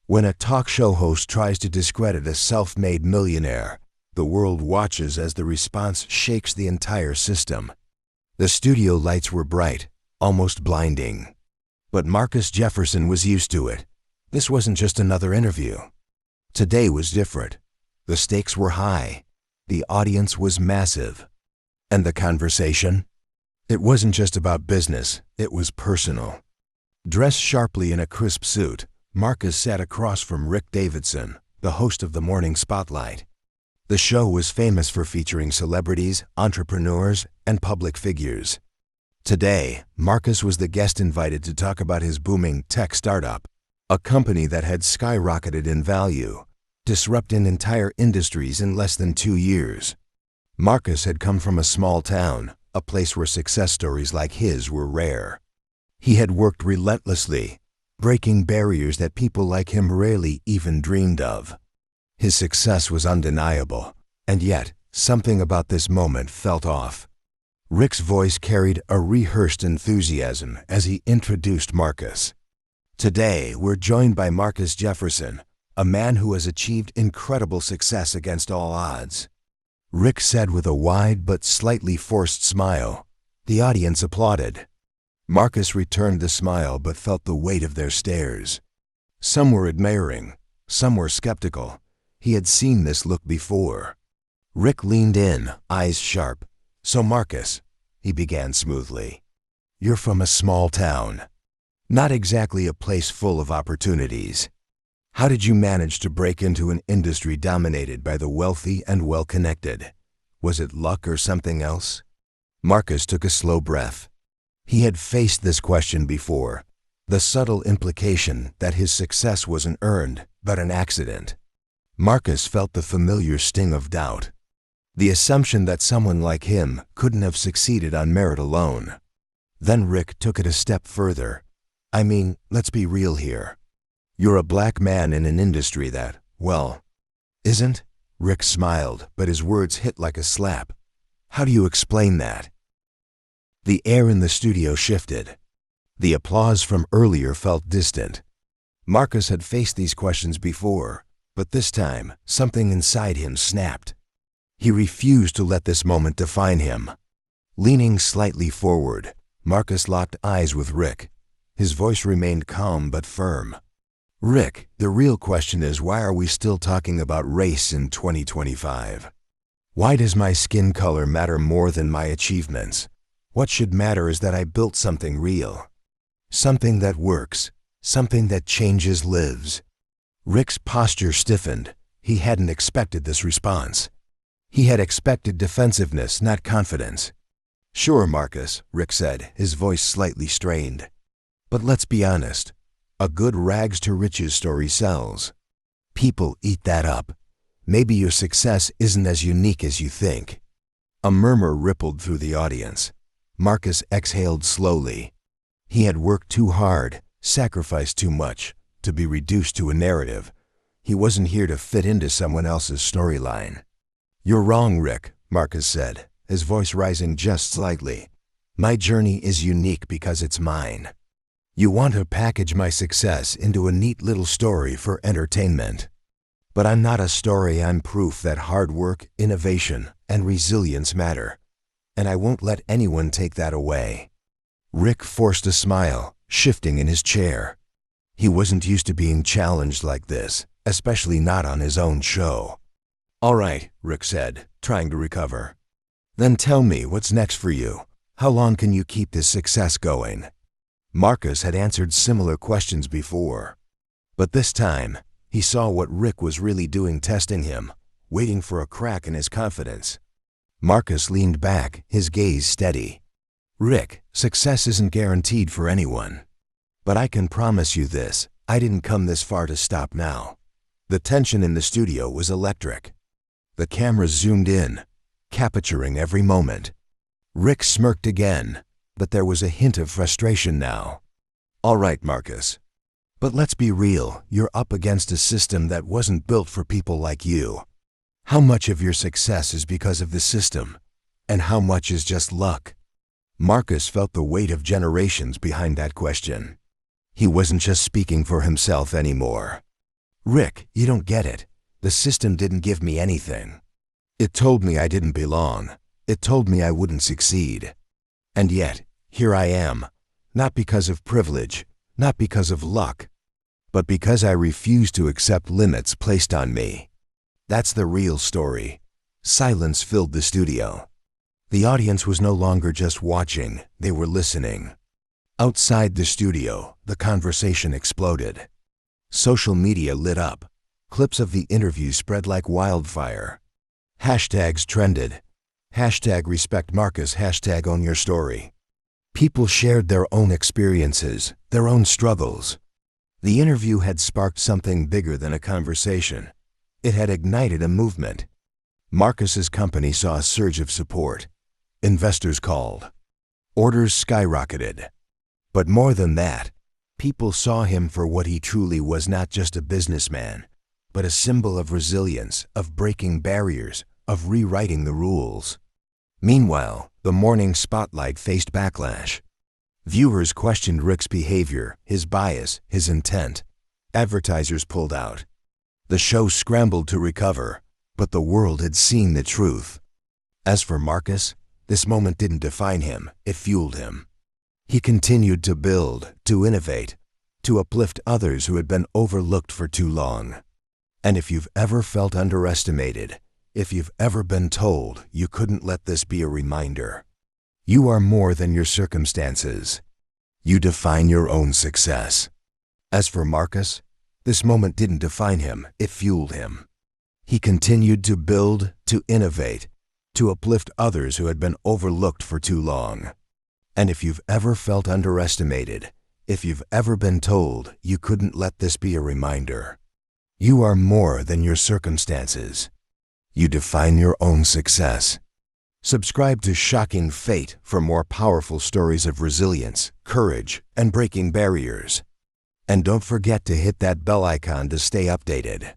When a talk show host tries to discredit a self-made millionaire, the world watches as the response shakes the entire system. The studio lights were bright, almost blinding. But Marcus Jefferson was used to it. This wasn't just another interview. Today was different. The stakes were high. The audience was massive. And the conversation? It wasn't just about business, it was personal. Dressed sharply in a crisp suit, Marcus sat across from Rick Davidson, the host of the Morning Spotlight. The show was famous for featuring celebrities, entrepreneurs, and public figures. Today, Marcus was the guest invited to talk about his booming tech startup, a company that had skyrocketed in value, disrupting entire industries in less than 2 years. Marcus had come from a small town, a place where success stories like his were rare. He had worked relentlessly, breaking barriers that people like him rarely even dreamed of. His success was undeniable, and yet something about this moment felt off. Rick's voice carried a rehearsed enthusiasm as he introduced Marcus. Today, we're joined by Marcus Jefferson, a man who has achieved incredible success against all odds. Rick said with a wide but slightly forced smile. The audience applauded. Marcus returned the smile but felt the weight of their stares. Some were admiring, some were skeptical. He had seen this look before. Rick leaned in, eyes sharp. "So Marcus," he began smoothly, "you're from a small town. Not exactly a place full of opportunities. How did you manage to break into an industry dominated by the wealthy and well-connected? Was it luck or something else?" Marcus took a slow breath. He had faced this question before, the subtle implication that his success wasn't earned, but an accident. Marcus felt the familiar sting of doubt, the assumption that someone like him couldn't have succeeded on merit alone. Then Rick took it a step further. "I mean, let's be real here. You're a black man in an industry that, well, isn't?" Rick smiled, but his words hit like a slap. "How do you explain that?" The air in the studio shifted. The applause from earlier felt distant. Marcus had faced these questions before, but this time, something inside him snapped. He refused to let this moment define him. Leaning slightly forward, Marcus locked eyes with Rick. His voice remained calm but firm. "Rick, the real question is, why are we still talking about race in 2025? Why does my skin color matter more than my achievements? What should matter is that I built something real. Something that works. Something that changes lives." Rick's posture stiffened. He hadn't expected this response. He had expected defensiveness, not confidence. "Sure, Marcus," Rick said, his voice slightly strained. "But let's be honest. A good rags-to-riches story sells. People eat that up. Maybe your success isn't as unique as you think." A murmur rippled through the audience. Marcus exhaled slowly. He had worked too hard, sacrificed too much, to be reduced to a narrative. He wasn't here to fit into someone else's storyline. "You're wrong, Rick," Marcus said, his voice rising just slightly. "My journey is unique because it's mine. You want to package my success into a neat little story for entertainment. But I'm not a story, I'm proof that hard work, innovation, and resilience matter. And I won't let anyone take that away." Rick forced a smile, shifting in his chair. He wasn't used to being challenged like this, especially not on his own show. "All right," Rick said, trying to recover. "Then tell me, what's next for you? How long can you keep this success going?" Marcus had answered similar questions before. But this time, he saw what Rick was really doing, testing him, waiting for a crack in his confidence. Marcus leaned back, his gaze steady. "Rick, success isn't guaranteed for anyone. But I can promise you this, I didn't come this far to stop now." The tension in the studio was electric. The cameras zoomed in, capturing every moment. Rick smirked again, but there was a hint of frustration now. "All right, Marcus. But let's be real, you're up against a system that wasn't built for people like you. How much of your success is because of the system, and how much is just luck?" Marcus felt the weight of generations behind that question. He wasn't just speaking for himself anymore. "Rick, you don't get it. The system didn't give me anything. It told me I didn't belong. It told me I wouldn't succeed. And yet, here I am, not because of privilege, not because of luck, but because I refuse to accept limits placed on me." That's the real story. Silence filled the studio. The audience was no longer just watching, they were listening. Outside the studio, the conversation exploded. Social media lit up. Clips of the interview spread like wildfire. Hashtags trended. Hashtag respect Marcus, hashtag own your story. People shared their own experiences, their own struggles. The interview had sparked something bigger than a conversation. It had ignited a movement. Marcus's company saw a surge of support. Investors called. Orders skyrocketed. But more than that, people saw him for what he truly was, not just a businessman, but a symbol of resilience, of breaking barriers, of rewriting the rules. Meanwhile, the morning spotlight faced backlash. Viewers questioned Rick's behavior, his bias, his intent. Advertisers pulled out. The show scrambled to recover, but the world had seen the truth. As for Marcus, this moment didn't define him, it fueled him. He continued to build, to innovate, to uplift others who had been overlooked for too long. And if you've ever felt underestimated, if you've ever been told you couldn't, let this be a reminder. You are more than your circumstances. You define your own success. As for Marcus, this moment didn't define him, it fueled him. He continued to build, to innovate, to uplift others who had been overlooked for too long. And if you've ever felt underestimated, if you've ever been told you couldn't, let this be a reminder. You are more than your circumstances. You define your own success. Subscribe to Shocking Fate for more powerful stories of resilience, courage, and breaking barriers. And don't forget to hit that bell icon to stay updated.